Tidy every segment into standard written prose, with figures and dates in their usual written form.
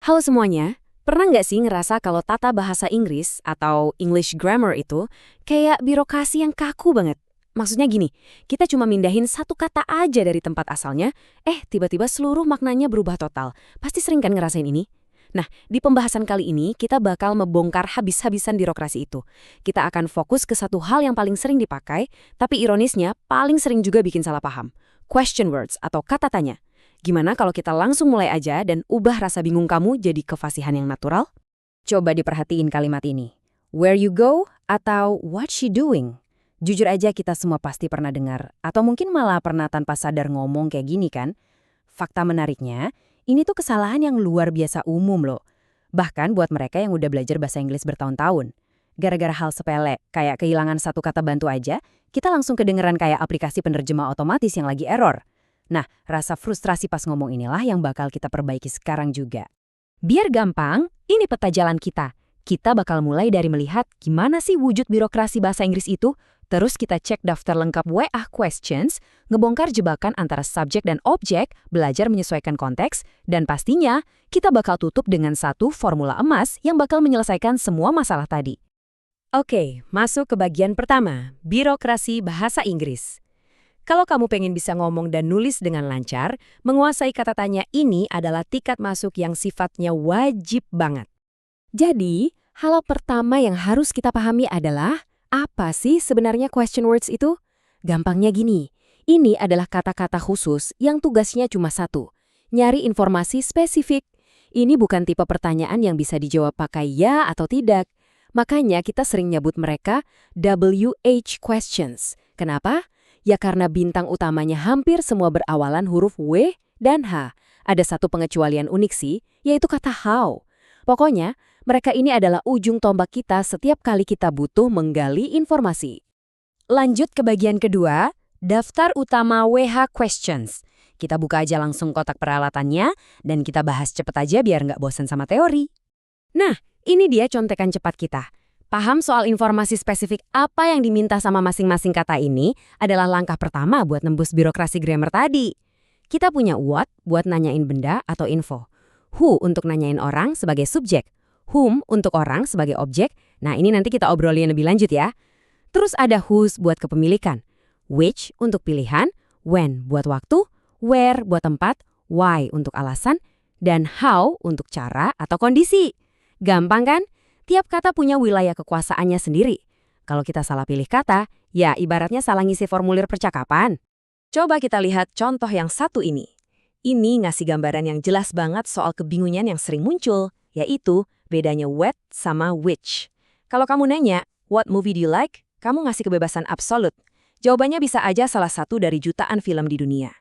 Halo semuanya, pernah nggak sih ngerasa kalau tata bahasa Inggris atau English grammar itu kayak birokrasi yang kaku banget? Maksudnya gini, kita cuma mindahin satu kata aja dari tempat asalnya, tiba-tiba seluruh maknanya berubah total. Pasti sering kan ngerasain ini? Nah, di pembahasan kali ini kita bakal membongkar habis-habisan birokrasi itu. Kita akan fokus ke satu hal yang paling sering dipakai, tapi ironisnya paling sering juga bikin salah paham. Question words atau kata tanya. Gimana kalau kita langsung mulai aja dan ubah rasa bingung kamu jadi kefasihan yang natural? Coba diperhatiin kalimat ini. Where you go atau what she doing? Jujur aja kita semua pasti pernah dengar, atau mungkin malah pernah tanpa sadar ngomong kayak gini kan? Fakta menariknya, ini tuh kesalahan yang luar biasa umum loh. Bahkan buat mereka yang udah belajar bahasa Inggris bertahun-tahun. Gara-gara hal sepele, kayak kehilangan satu kata bantu aja, kita langsung kedengeran kayak aplikasi penerjemah otomatis yang lagi error. Nah, rasa frustrasi pas ngomong inilah yang bakal kita perbaiki sekarang juga. Biar gampang, ini peta jalan kita. Kita bakal mulai dari melihat gimana sih wujud birokrasi bahasa Inggris itu, terus kita cek daftar lengkap WA questions, ngebongkar jebakan antara subjek dan objek, belajar menyesuaikan konteks, dan pastinya kita bakal tutup dengan satu formula emas yang bakal menyelesaikan semua masalah tadi. Oke, masuk ke bagian pertama, birokrasi bahasa Inggris. Kalau kamu pengen bisa ngomong dan nulis dengan lancar, menguasai kata tanya ini adalah tiket masuk yang sifatnya wajib banget. Jadi, hal pertama yang harus kita pahami adalah, apa sih sebenarnya question words itu? Gampangnya gini, ini adalah kata-kata khusus yang tugasnya cuma satu, nyari informasi spesifik. Ini bukan tipe pertanyaan yang bisa dijawab pakai ya atau tidak. Makanya kita sering nyebut mereka WH questions. Kenapa? Ya karena bintang utamanya hampir semua berawalan huruf W dan H. Ada satu pengecualian unik sih, yaitu kata how. Pokoknya, mereka ini adalah ujung tombak kita setiap kali kita butuh menggali informasi. Lanjut ke bagian kedua, daftar utama WH questions. Kita buka aja langsung kotak peralatannya, dan kita bahas cepet aja biar nggak bosan sama teori. Nah, ini dia contekan cepat kita. Paham soal informasi spesifik apa yang diminta sama masing-masing kata ini adalah langkah pertama buat nembus birokrasi grammar tadi. Kita punya what buat nanyain benda atau info. Who untuk nanyain orang sebagai subjek. Whom untuk orang sebagai objek. Nah ini nanti kita obrolin lebih lanjut ya. Terus ada whose buat kepemilikan. Which untuk pilihan. When buat waktu. Where buat tempat. Why untuk alasan. Dan how untuk cara atau kondisi. Gampang kan? Tiap kata punya wilayah kekuasaannya sendiri. Kalau kita salah pilih kata, ya ibaratnya salah ngisi formulir percakapan. Coba kita lihat contoh yang satu ini. Ini ngasih gambaran yang jelas banget soal kebingungan yang sering muncul, yaitu bedanya what sama which. Kalau kamu nanya, what movie do you like? Kamu ngasih kebebasan absolut. Jawabannya bisa aja salah satu dari jutaan film di dunia.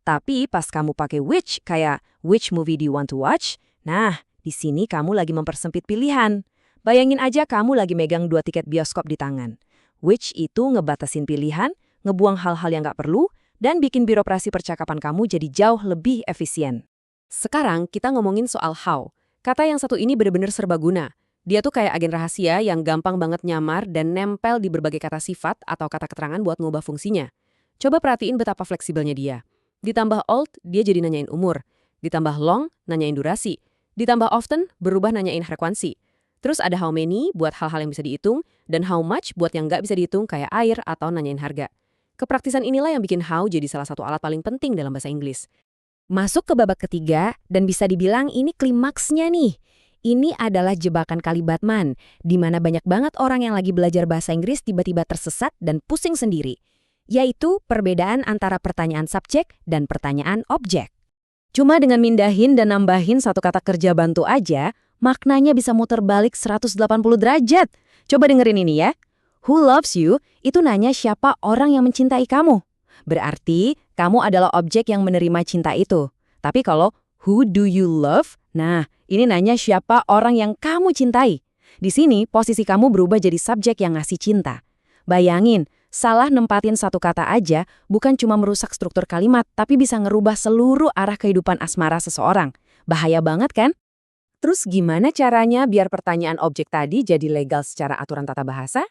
Tapi pas kamu pakai which, kayak which movie do you want to watch? Nah, di sini kamu lagi mempersempit pilihan. Bayangin aja kamu lagi megang 2 tiket bioskop di tangan. Which itu ngebatasin pilihan, ngebuang hal-hal yang nggak perlu, dan bikin birokrasi percakapan kamu jadi jauh lebih efisien. Sekarang kita ngomongin soal how. Kata yang satu ini benar-benar serbaguna. Dia tuh kayak agen rahasia yang gampang banget nyamar dan nempel di berbagai kata sifat atau kata keterangan buat ngubah fungsinya. Coba perhatiin betapa fleksibelnya dia. Ditambah old, dia jadi nanyain umur. Ditambah long, nanyain durasi. Ditambah often, berubah nanyain frekuensi. Terus ada how many buat hal-hal yang bisa dihitung, dan how much buat yang nggak bisa dihitung kayak air atau nanyain harga. Kepraktisan inilah yang bikin how jadi salah satu alat paling penting dalam bahasa Inggris. Masuk ke babak ketiga, dan bisa dibilang ini klimaksnya nih. Ini adalah jebakan kali Batman, di mana banyak banget orang yang lagi belajar bahasa Inggris tiba-tiba tersesat dan pusing sendiri. Yaitu perbedaan antara pertanyaan subjek dan pertanyaan objek. Cuma dengan mindahin dan nambahin satu kata kerja bantu aja, maknanya bisa muter balik 180 derajat. Coba dengerin ini ya. Who loves you itu nanya siapa orang yang mencintai kamu. Berarti kamu adalah objek yang menerima cinta itu. Tapi kalau who do you love? Nah, ini nanya siapa orang yang kamu cintai. Di sini posisi kamu berubah jadi subjek yang ngasih cinta. Bayangin, salah nempatin satu kata aja bukan cuma merusak struktur kalimat, tapi bisa ngerubah seluruh arah kehidupan asmara seseorang. Bahaya banget kan? Terus gimana caranya biar pertanyaan objek tadi jadi legal secara aturan tata bahasa?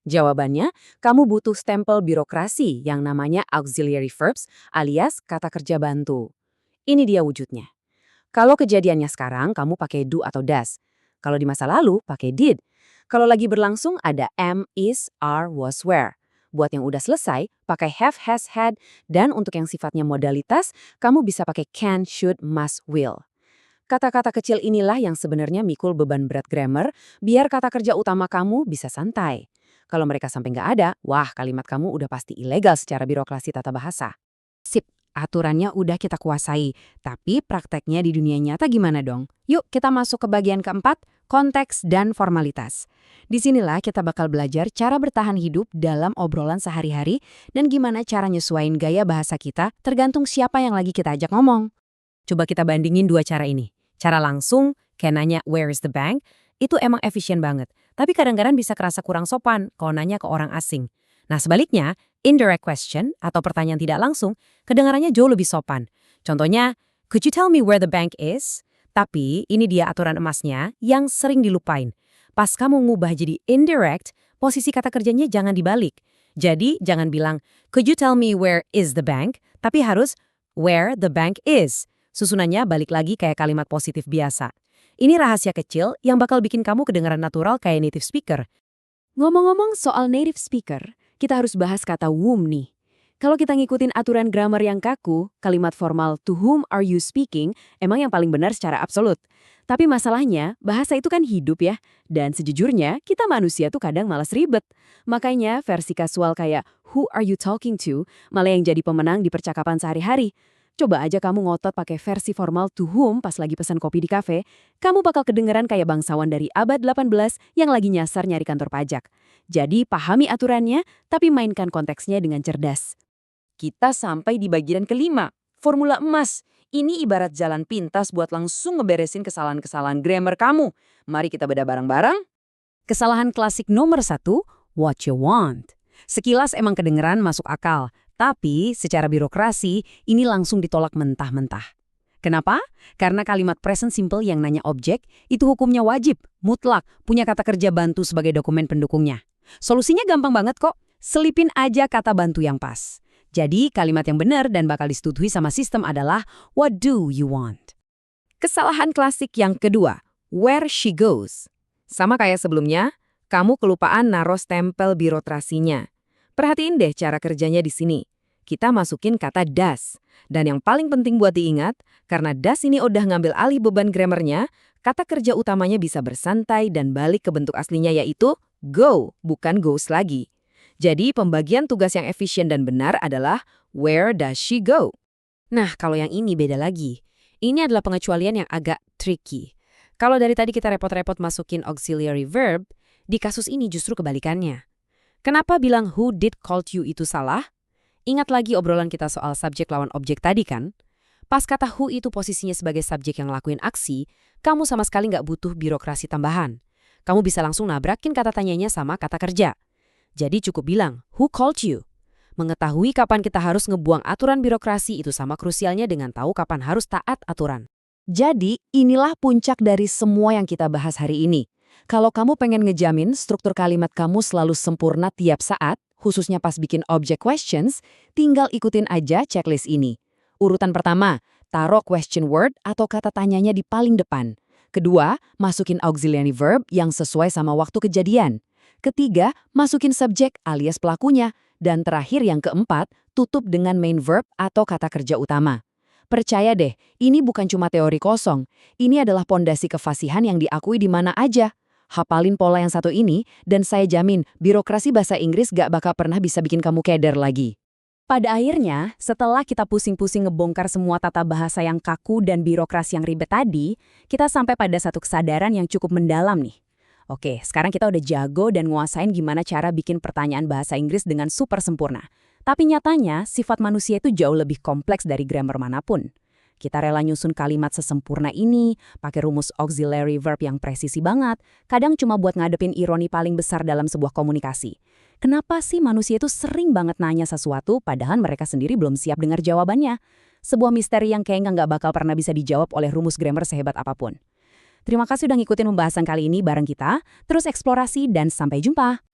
Jawabannya, kamu butuh stempel birokrasi yang namanya auxiliary verbs alias kata kerja bantu. Ini dia wujudnya. Kalau kejadiannya sekarang, kamu pakai do atau does. Kalau di masa lalu, pakai did. Kalau lagi berlangsung, ada am, is, are, was, were. Buat yang udah selesai, pakai have, has, had. Dan untuk yang sifatnya modalitas, kamu bisa pakai can, should, must, will. Kata-kata kecil inilah yang sebenarnya mikul beban berat grammar, biar kata kerja utama kamu bisa santai. Kalau mereka sampai nggak ada, wah kalimat kamu udah pasti ilegal secara birokrasi tata bahasa. Sip, aturannya udah kita kuasai, tapi prakteknya di dunia nyata gimana dong? Yuk kita masuk ke bagian keempat, konteks dan formalitas. Disinilah kita bakal belajar cara bertahan hidup dalam obrolan sehari-hari dan gimana cara nyesuaiin gaya bahasa kita tergantung siapa yang lagi kita ajak ngomong. Coba kita bandingin dua cara ini. Cara langsung, kayak nanya where is the bank, itu emang efisien banget. Tapi kadang-kadang bisa kerasa kurang sopan kalau nanya ke orang asing. Nah sebaliknya, indirect question atau pertanyaan tidak langsung, kedengarannya jauh lebih sopan. Contohnya, could you tell me where the bank is? Tapi ini dia aturan emasnya yang sering dilupain. Pas kamu ngubah jadi indirect, posisi kata kerjanya jangan dibalik. Jadi jangan bilang, could you tell me where is the bank? Tapi harus, where the bank is. Susunannya balik lagi kayak kalimat positif biasa. Ini rahasia kecil yang bakal bikin kamu kedengaran natural kayak native speaker. Ngomong-ngomong soal native speaker, kita harus bahas kata whom nih. Kalau kita ngikutin aturan grammar yang kaku, kalimat formal to whom are you speaking emang yang paling benar secara absolut. Tapi masalahnya, bahasa itu kan hidup ya. Dan sejujurnya, kita manusia tuh kadang malas ribet. Makanya versi kasual kayak who are you talking to malah yang jadi pemenang di percakapan sehari-hari. Coba aja kamu ngotot pakai versi formal to whom pas lagi pesan kopi di kafe, kamu bakal kedengeran kayak bangsawan dari abad 18 yang lagi nyasar nyari kantor pajak. Jadi pahami aturannya, tapi mainkan konteksnya dengan cerdas. Kita sampai di bagian kelima, formula emas. Ini ibarat jalan pintas buat langsung ngeberesin kesalahan-kesalahan grammar kamu. Mari kita bedah bareng-bareng. Kesalahan klasik nomor 1, what you want. Sekilas emang kedengeran masuk akal. Tapi, secara birokrasi, ini langsung ditolak mentah-mentah. Kenapa? Karena kalimat present simple yang nanya objek, itu hukumnya wajib, mutlak, punya kata kerja bantu sebagai dokumen pendukungnya. Solusinya gampang banget kok, selipin aja kata bantu yang pas. Jadi, kalimat yang benar dan bakal disetujui sama sistem adalah, what do you want? Kesalahan klasik yang kedua, where she goes. Sama kayak sebelumnya, kamu kelupaan naruh stempel birokrasinya. Perhatiin deh cara kerjanya di sini. Kita masukin kata does. Dan yang paling penting buat diingat, karena does ini udah ngambil alih beban grammarnya, kata kerja utamanya bisa bersantai dan balik ke bentuk aslinya yaitu go, bukan goes lagi. Jadi pembagian tugas yang efisien dan benar adalah where does she go? Nah, kalau yang ini beda lagi. Ini adalah pengecualian yang agak tricky. Kalau dari tadi kita repot-repot masukin auxiliary verb, di kasus ini justru kebalikannya. Kenapa bilang who did called you itu salah? Ingat lagi obrolan kita soal subjek lawan objek tadi kan? Pas kata who itu posisinya sebagai subjek yang ngelakuin aksi, kamu sama sekali nggak butuh birokrasi tambahan. Kamu bisa langsung nabrakin kata tanyanya sama kata kerja. Jadi cukup bilang, who called you? Mengetahui kapan kita harus ngebuang aturan birokrasi itu sama krusialnya dengan tahu kapan harus taat aturan. Jadi inilah puncak dari semua yang kita bahas hari ini. Kalau kamu pengen ngejamin struktur kalimat kamu selalu sempurna tiap saat, khususnya pas bikin object questions, tinggal ikutin aja checklist ini. Urutan pertama, taruh question word atau kata tanyanya di paling depan. Kedua, masukin auxiliary verb yang sesuai sama waktu kejadian. Ketiga, masukin subjek alias pelakunya. Dan terakhir yang keempat, tutup dengan main verb atau kata kerja utama. Percaya deh, ini bukan cuma teori kosong. Ini adalah pondasi kefasihan yang diakui di mana aja. Hafalin pola yang satu ini, dan saya jamin birokrasi bahasa Inggris gak bakal pernah bisa bikin kamu keder lagi. Pada akhirnya, setelah kita pusing-pusing ngebongkar semua tata bahasa yang kaku dan birokrasi yang ribet tadi, kita sampai pada satu kesadaran yang cukup mendalam nih. Oke, sekarang kita udah jago dan nguasain gimana cara bikin pertanyaan bahasa Inggris dengan super sempurna. Tapi nyatanya, sifat manusia itu jauh lebih kompleks dari grammar manapun. Kita rela nyusun kalimat sesempurna ini, pakai rumus auxiliary verb yang presisi banget, kadang cuma buat ngadepin ironi paling besar dalam sebuah komunikasi. Kenapa sih manusia itu sering banget nanya sesuatu padahal mereka sendiri belum siap dengar jawabannya? Sebuah misteri yang kayaknya nggak bakal pernah bisa dijawab oleh rumus grammar sehebat apapun. Terima kasih udah ngikutin pembahasan kali ini bareng kita, terus eksplorasi dan sampai jumpa!